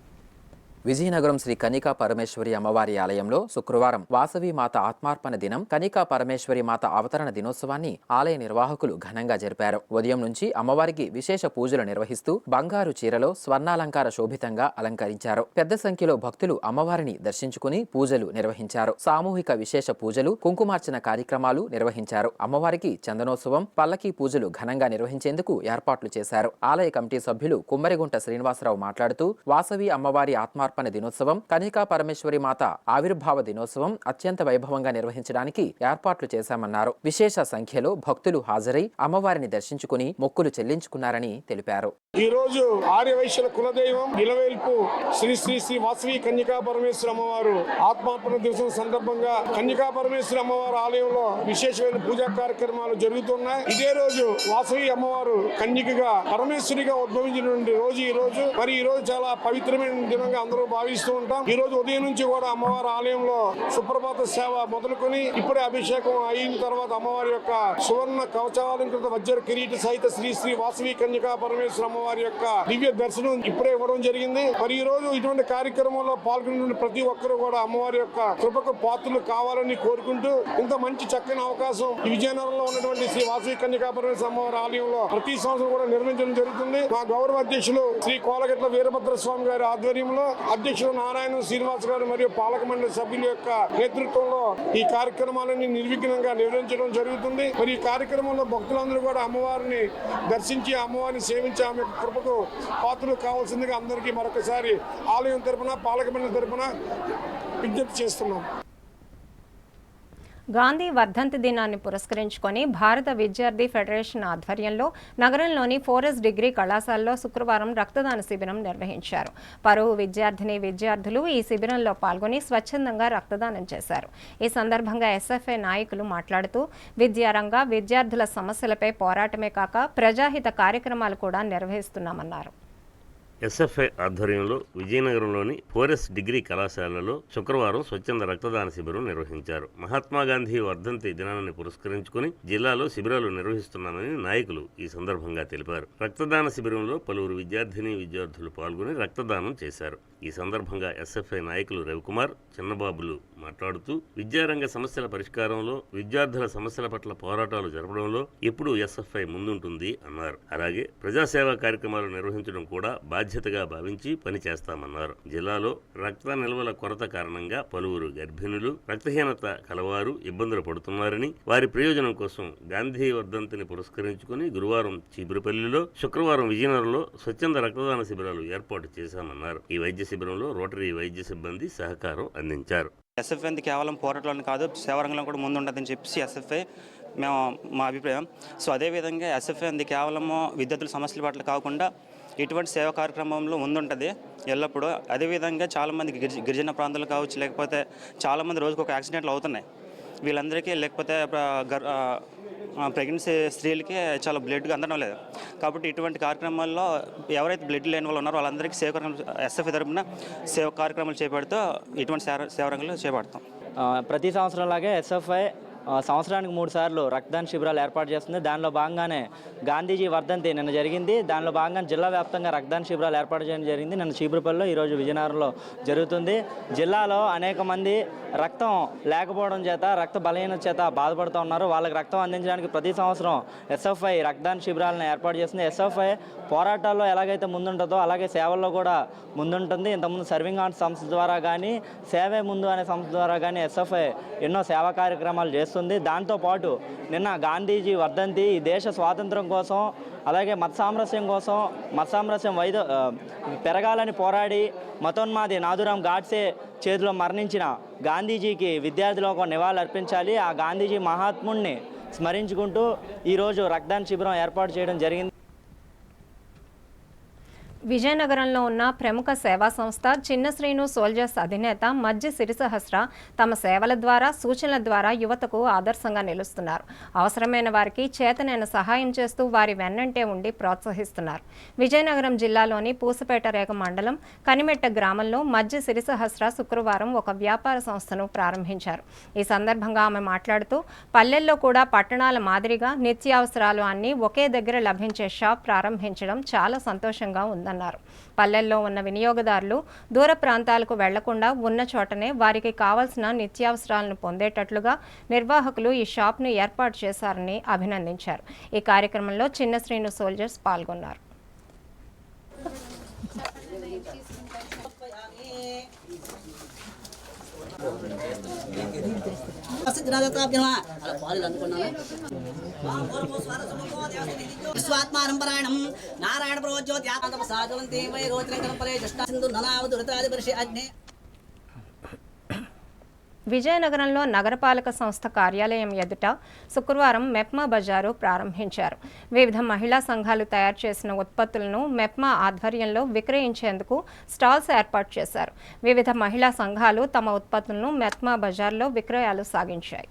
విజయనగరం శ్రీ కనికా పరమేశ్వరి అమ్మవారి ఆలయంలో శుక్రవారం వాసవి మాత ఆత్మార్పణ దినం, కనికా పరమేశ్వరి మాత అవతరణ దినోత్సవాన్ని ఆలయ నిర్వాహకులు ఘనంగా జరిపారు. ఉదయం నుంచి అమ్మవారికి విశేష పూజలు నిర్వహిస్తూ బంగారు చీరలో స్వర్ణాలంకార శోభితంగా అలంకరించారు. పెద్ద సంఖ్యలో భక్తులు అమ్మవారిని దర్శించుకుని పూజలు నిర్వహించారు. సామూహిక విశేష పూజలు, కుంకుమార్చన కార్యక్రమాలు నిర్వహించారు. అమ్మవారికి చందనోత్సవం, పల్లకీ పూజలు ఘనంగా నిర్వహించేందుకు ఏర్పాట్లు చేశారు. ఆలయ కమిటీ సభ్యులు కుమ్మరిగుంట శ్రీనివాసరావు మాట్లాడుతూ వాసవి అమ్మవారి ఆత్మార్పణ దినోత్సవం, కనికా పరమేశ్వరి మాత ఆవిర్భావ దినోత్సవం అత్యంత వైభవంగా నిర్వహించడానికి ఏర్పాట్లు చేశామన్నారు. విశేష సంఖ్యలో భక్తులు హాజరై అమ్మవారిని దర్శించుకుని మొక్కులు చెల్లించుకున్నారని తెలిపారు. ఈ రోజు ఆర్యవైశ్యుల కులదైవం ఇలవేల్పు శ్రీ శ్రీ శ్రీ వాసవి కన్యకా పరమేశ్వరి అమ్మవారు ఆత్మార్పణ దివసం సందర్భంగా కన్యకా పరమేశ్వరి అమ్మవారి ఆలయంలో విశేషమైన పూజా కార్యక్రమాలు జరుగుతున్నాయి. ఇదే రోజు వాసవి అమ్మవారు కన్యకగా పరమేశ్వరిగా ఉద్భవించిన రోజు ఈ రోజు. మరి ఈ రోజు చాలా పవిత్రమైన దినంగా అందరూ భావిస్తూ ఉంటాం. ఈ రోజు ఉదయం నుంచి కూడా అమ్మవారి ఆలయంలో సుప్రభాత సేవ మొదలుకొని ఇప్పుడే అభిషేకం అయిన తర్వాత అమ్మవారి యొక్క సువర్ణ కవచాలంకృత వజ్ర కిరీట సహిత శ్రీ శ్రీ వాసవి కన్యకా పరమేశ్వరి అమ్మవారి యొక్క దివ్య దర్శనం ఇప్పుడే ఇవ్వడం జరిగింది. మరి ఈ రోజు ఇటువంటి కార్యక్రమంలో పాల్గొన్న ప్రతి ఒక్కరూ కూడా అమ్మవారి యొక్క కృపకు పాత్రలు కావాలని కోరుకుంటూ ఇంత మంచి చక్కని అవకాశం ఈ విజయనగరంలో ఉన్నటువంటి శ్రీ వాసవి కన్యకా పరమేశ్వరి అమ్మవారి ఆలయంలో ప్రతి సంవత్సరం కూడా నిర్వహించడం జరుగుతుంది. మా గౌరవ అధ్యక్షులు శ్రీ కోలగట్ల వీరభద్ర స్వామి గారి ఆధ్వర్యంలో అధ్యక్షులు నారాయణ శ్రీనివాస్ గారు మరియు పాలక మండలి సభ్యుల యొక్క నేతృత్వంలో ఈ కార్యక్రమాలని నిర్విఘ్నంగా నిర్వహించడం జరుగుతుంది. మరి ఈ కార్యక్రమంలో భక్తులందరూ కూడా అమ్మవారిని దర్శించి అమ్మవారిని సేవించి ఆమె కృపకు పాత్రలు కావాల్సిందిగా అందరికీ మరొకసారి ఆలయం తరపున పాలక మండలి తరపున విజ్ఞప్తి చేస్తున్నాం. గాంధీ వర్ధంతి దినాన్ని పురస్కరించుకొని భారత విద్యార్థి ఫెడరేషన్ ఆధ్వర్యంలో నగరంలోని 4S డిగ్రీ కళాశాలలో శుక్రవారం రక్తదాన శిబిరం నిర్వహించారు. పలువురు విద్యార్థులు ఈ శిబిరంలో పాల్గొని స్వచ్ఛందంగా రక్తదానం చేశారు. ఈ సందర్భంగా ఎస్ఎఫ్ఐ నాయకులు మాట్లాడుతూ విద్యారంగ విద్యార్థుల సమస్యలపై పోరాటమే కాక ప్రజాహిత కార్యక్రమాలు కూడా నిర్వహిస్తున్నామన్నారు. ఎస్ఎఫ్ఐ ఆధ్వర్యంలో విజయనగరంలోని 4S డిగ్రీ కళాశాలలో శుక్రవారం స్వచ్ఛంద రక్తదాన శిబిరం నిర్వహించారు. మహాత్మాగాంధీ వర్ధంతి దినాన్ని పురస్కరించుకుని జిల్లాలో శిబిరాలు నిర్వహిస్తున్నామని నాయకులు ఈ సందర్భంగా తెలిపారు. రక్తదాన శిబిరంలో పలువురు విద్యార్థులు పాల్గొని రక్తదానం చేశారు. ఈ సందర్భంగా ఎస్ఎఫ్ఐ నాయకులు రవికుమార్, చిన్నబాబులు మాట్లాడుతూ విద్యారంగ సమస్యల పరిష్కారంలో, విద్యార్థుల సమస్యల పట్ల పోరాటాలు జరపడంలో ఎప్పుడూ ఎస్ఎఫ్ఐ ముందుంటుంది అన్నారు. అలాగే ప్రజాసేవా కార్యక్రమాలు నిర్వహించడం కూడా బాధ్యత బాధ్యతగా భావించి పనిచేస్తామన్నారు. జిల్లాలో రక్త నిల్వల కొరత కారణంగా పలువురు గర్భిణులు, రక్తహీనత కలవారు ఇబ్బందులు పడుతున్నారని, వారి ప్రయోజనం కోసం గాంధీ వర్ధంతిని పురస్కరించుకుని గురువారం చీపురుపల్లిలో, శుక్రవారం విజయనగరంలో స్వచ్ఛంద రక్తదాన శిబిరాలు ఏర్పాటు చేశామన్నారు. ఈ వైద్య శిబిరంలో రోటరీ వైద్య సిబ్బంది సహకారం అందించారు. ఎస్ఎఫ్ఐ అనేది కేవలం పోరాటంలో కాదు, సేవారంగంలో కూడా ముందు ఉంటుందని చెప్పేసి ఎస్ఎఫ్ఐ మా అభిప్రాయం. సో అదేవిధంగా ఎస్ఎఫ్ఐ అనేది కేవలము విద్యార్థుల సమస్యల పట్ల కాకుండా ఇటువంటి సేవా కార్యక్రమంలో ముందుంటుంది ఎల్లప్పుడూ. అదేవిధంగా చాలామంది గిరిజన ప్రాంతాలు కావచ్చు, లేకపోతే చాలామంది రోజుకు ఒక యాక్సిడెంట్లు అవుతున్నాయి. వీళ్ళందరికీ లేకపోతే ప్రెగ్నెన్సీ స్త్రీలకి చాలా బ్లడ్గా అందడం లేదు. కాబట్టి ఇటువంటి కార్యక్రమాల్లో ఎవరైతే బ్లడ్ లేని వాళ్ళు ఉన్నారో వాళ్ళందరికీ సేవ కార్యక్రమం ఎస్ఎఫ్ఐ తరపున సేవ కార్యక్రమాలు చేపడుతూ ఇటువంటి సేవరంగంలో చేపడతాం. ప్రతి సంవత్సరంలాగే ఎస్ఎఫ్ఐ సంవత్సరానికి 3 సార్లు రక్తదాన శిబిరాలు ఏర్పాటు చేస్తుంది. దానిలో భాగంగానే గాంధీజీ వర్ధంతి నిన్న జరిగింది. దానిలో భాగంగా జిల్లా వ్యాప్తంగా రక్తదాన శిబిరాలు ఏర్పాటు చేయడం జరిగింది. నిన్న చీపురుపల్లిలో, ఈరోజు విజయనగరంలో జరుగుతుంది. జిల్లాలో అనేక మంది రక్తం లేకపోవడం చేత, రక్త బలహీనత చేత బాధపడుతూ ఉన్నారు. వాళ్ళకి రక్తం అందించడానికి ప్రతి సంవత్సరం ఎస్ఎఫ్ఐ రక్తదాన శిబిరాలను ఏర్పాటు చేస్తుంది. ఎస్ఎఫ్ఐ పోరాటాల్లో ఎలాగైతే ముందుంటుందో అలాగే సేవల్లో కూడా ముందుంటుంది. ఇంతకుముందు సర్వింగ్ ఆర్ట్స్ సంస్థ ద్వారా కానీ, సేవే ముందు అనే సంస్థ ద్వారా కానీ ఎస్ఎఫ్ఐ ఎన్నో సేవా కార్యక్రమాలు చేస్తుంది. దాంతోపాటు నిన్న గాంధీజీ వర్ధంతి, ఈ దేశ స్వాతంత్రం కోసం అలాగే మత సామరస్యం కోసం, మత సామరస్యం పెరగాలని పోరాడి మతోన్మాది నాథురామ్ గాడ్సే చేతిలో మరణించిన గాంధీజీకి విద్యార్థులు ఒక నివాళులు అర్పించాలి. ఆ గాంధీజీ మహాత్ముడిని స్మరించుకుంటూ ఈరోజు రక్తదాన శిబిరం ఏర్పాటు చేయడం జరిగింది. విజయనగరంలో ఉన్న ప్రముఖ సేవా సంస్థ చిన్న శ్రీను సోల్జర్స్ అధినేత మజ్జి సిరిసహస్ర తమ సేవల ద్వారా, సూచనల ద్వారా యువతకు ఆదర్శంగా నిలుస్తున్నారు. అవసరమైన వారికి చేతనైన సహాయం చేస్తూ వారి వెన్నంటే ఉండి ప్రోత్సహిస్తున్నారు. విజయనగరం జిల్లాలోని పూసపేట రేగ మండలం కనిమెట్ట గ్రామంలో మజ్జి సిరిసహస్ర శుక్రవారం ఒక వ్యాపార సంస్థను ప్రారంభించారు. ఈ సందర్భంగా ఆమె మాట్లాడుతూ, పల్లెల్లో కూడా పట్టణాల మాదిరిగా నిత్యావసరాలు అన్నీ ఒకే దగ్గర లభించే షాప్ ప్రారంభించడం చాలా సంతోషంగా ఉందన్నారు. పల్లెల్లో ఉన్న వినియోగదారులు దూర ప్రాంతాలకు వెళ్లకుండా ఉన్న చోటనే వారికి కావాల్సిన నిత్యావసరాలను పొందేటట్లుగా నిర్వాహకులు ఈ షాప్ను ఏర్పాటు చేశారని అభినందించారు. ఈ కార్యక్రమంలో చిన్న శ్రీను సోల్జర్స్ పాల్గొన్నారు. విశ్వాత్మారంపరాయణం నారాయణ ప్రోజ్యోత్యాసాజవంతి వై గోత్రంకరం పరే సింధు ననావ దురితాది పరిషి అగ్ని. విజయనగరంలో నగరపాలక సంస్థ కార్యాలయం ఎదుట శుక్రవారం మెప్మా బజారు ప్రారంభించారు. వివిధ మహిళా సంఘాలు తయారు చేసిన ఉత్పత్తులను మెప్మా ఆధ్వర్యంలో విక్రయించేందుకు స్టాల్స్ ఏర్పాటు చేశారు. వివిధ మహిళా సంఘాలు తమ ఉత్పత్తులను మెప్మా బజార్లో విక్రయాలు సాగించాయి.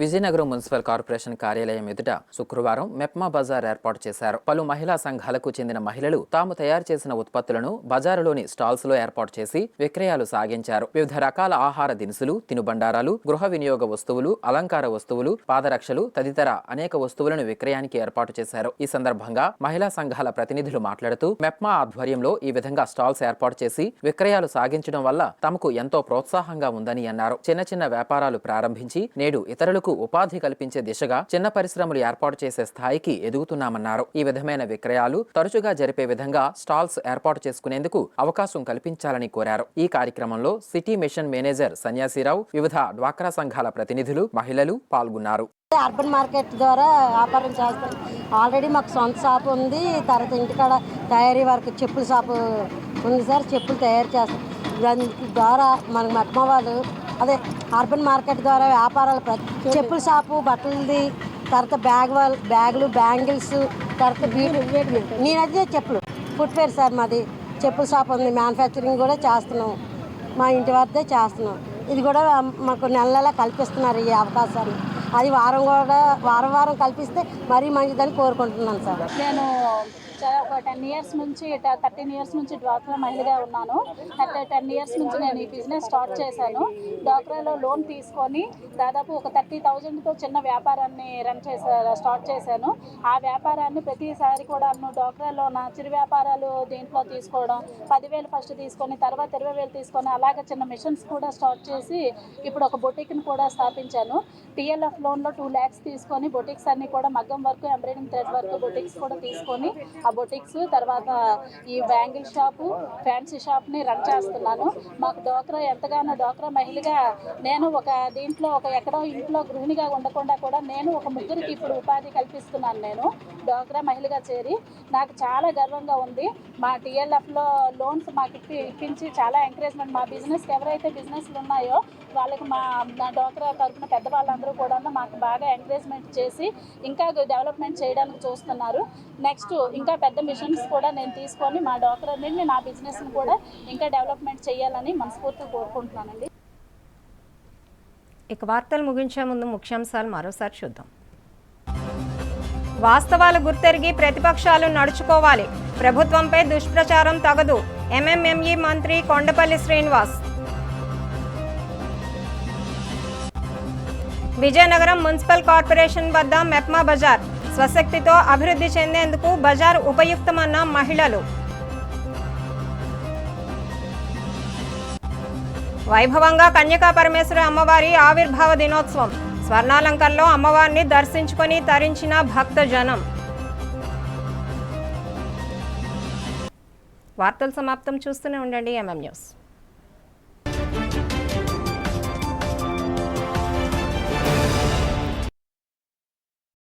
విజయనగరం మున్సిపల్ కార్పొరేషన్ కార్యాలయం ఎదుట శుక్రవారం మెప్మా బజార్ ఏర్పాటు చేశారు. పలు మహిళా సంఘాలకు చెందిన మహిళలు తాము తయారు చేసిన ఉత్పత్తులను బజారులోని స్టాల్స్ లో ఏర్పాటు చేసి విక్రయాలు సాగించారు. వివిధ రకాల ఆహార దినుసులు, తినుబండారాలు, గృహ వినియోగ వస్తువులు, అలంకార వస్తువులు, పాదరక్షలు తదితర అనేక వస్తువులను విక్రయానికి ఏర్పాటు చేశారు. ఈ సందర్భంగా మహిళా సంఘాల ప్రతినిధులు మాట్లాడుతూ, మెప్మా ఆధ్వర్యంలో ఈ విధంగా స్టాల్స్ ఏర్పాటు చేసి విక్రయాలు సాగించడం వల్ల తమకు ఎంతో ప్రోత్సాహంగా ఉందని అన్నారు. చిన్న చిన్న వ్యాపారాలు ప్రారంభించి నేడు ఇతరులకు ఉపాధి కల్పించే దిశగా చిన్న పరిశ్రమలు ఏర్పాటు చేసే స్థాయికి ఎదుగుతున్నామన్నారు. ఈ విధమైన విక్రయాలు తరచుగా జరిపే విధంగా స్టాల్స్ ఏర్పాటు చేసుకునేందుకు అవకాశం కల్పించాలని కోరారు. ఈ కార్యక్రమంలో సిటీ మిషన్ మేనేజర్ సన్యాసిరావు, వివిధ డ్వాక్రా సంఘాల ప్రతినిధులు, మహిళలు పాల్గొన్నారు. అర్బన్ మార్కెట్ ద్వారా వ్యాపారం చేస్తాం. ఆల్రెడీ మాకు సొంత షాప్ ఉంది. తర్వాత ఇంటికాడ తయారీ వర్క్ చెప్పుల షాపు ఉంది సార్. చెప్పులు తయారు చేస్తాం. దాని ద్వారా మనకు మెప్మా వాళ్ళు అదే అర్బన్ మార్కెట్ ద్వారా వ్యాపారాలు చెప్పుల షాపు, బట్టలది, తర్వాత బ్యాగులు, బ్యాంగిల్స్, తర్వాత నేనైతే చెప్పులు ఫుట్వేర్ సార్. మాది చెప్పుల షాప్ ఉంది. మ్యానుఫ్యాక్చరింగ్ కూడా చేస్తున్నాం. మా ఇంటి వద్దే చేస్తున్నాం. ఇది కూడా మాకు నెల కల్పిస్తున్నారు ఈ అవకాశాన్ని. అది వారం కల్పిస్తే మరీ మంచిదని కోరుకుంటున్నాను సార్. నేను ఒక 10 ఇయర్స్ నుంచి 13 ఇయర్స్ నుంచి డ్వాక్రా మహిళగా ఉన్నాను. 10 ఇయర్స్ నుంచి నేను ఈ బిజినెస్ స్టార్ట్ చేశాను. డ్వాక్రాలో లోన్ తీసుకొని దాదాపు ఒక 30,000తో చిన్న వ్యాపారాన్ని స్టార్ట్ చేశాను. ఆ వ్యాపారాన్ని ప్రతిసారి కూడా డ్వాక్రాలో నా చిరు వ్యాపారాలు దీంట్లో తీసుకోవడం, 10,000 ఫస్ట్ తీసుకొని తర్వాత 20,000 తీసుకొని అలాగే చిన్న మిషన్స్ కూడా స్టార్ట్ చేసి ఇప్పుడు ఒక బొటిక్ని కూడా స్థాపించాను. టిఎల్ఎఫ్ లోన్లో 2 lakhs తీసుకొని బొటిక్స్ అన్ని కూడా మగ్గం work, embroidering thread work boutiques కూడా తీసుకొని ఆ బొటిక్స్ తర్వాత ఈ బ్యాంగిల్ షాపు, ఫ్యాన్సీ షాప్ని రన్ చేస్తున్నాను. మాకు డోక్రా ఎంతగానో డోక్రా మహిళగా నేను ఒక దీంట్లో ఒక ఎక్కడో ఇంట్లో గృహిణిగా ఉండకుండా కూడా నేను ఒక ముగ్గురికి ఇప్పుడు ఉపాధి కల్పిస్తున్నాను. నేను డోక్రా మహిళగా చేరి నాకు చాలా గర్వంగా ఉంది. మా TLFలో లోన్స్ మాకు ఇప్పించి చాలా ఎంకరేజ్మెంట్, మా బిజినెస్కి ఎవరైతే బిజినెస్లు ఉన్నాయో వాళ్ళకి మా డోక్రా తరఫున పెద్దవాళ్ళందరూ కూడా మాకు బాగా ఎంకరేజ్మెంట్ చేసి ఇంకా డెవలప్మెంట్ చేయడానికి చూస్తున్నారు. నెక్స్ట్ ఇంకా పెద్ద మిషన్స్ కూడా నేను తీసుకొని మా డోక్రా నుండి నా బిజినెస్ని కూడా ఇంకా డెవలప్మెంట్ చేయాలని మనస్ఫూర్తిగా కోరుకుంటున్నానండి. ఇక వార్తలు ముగించే ముందు ముఖ్యాంశాలు మరోసారి చూద్దాం. వాస్తవాలు గుర్తెరిగి ప్రతిపక్షాలు నడుచుకోవాలి. ప్రభుత్వంపై దుష్ప్రచారం తగదు. MMME మంత్రి కొండపల్లి శ్రీనివాస్. విజయనగరం మున్సిపల్ కార్పొరేషన్ వద్ద మెప్మా బజార్ స్వశక్తితో అభివృద్ధి చెందేందుకు బజార్ ఉపయుక్తమన్న మహిళలు. వైభవంగా కన్యకా పరమేశ్వరి అమ్మవారి ఆవిర్భావ దినోత్సవం. స్వర్ణాలంకరణలో అమ్మవారిని దర్శించుకొని తరించిన భక్తజనం. వార్తలు సమాప్తం. చూస్తూనే ఉండండి MM న్యూస్.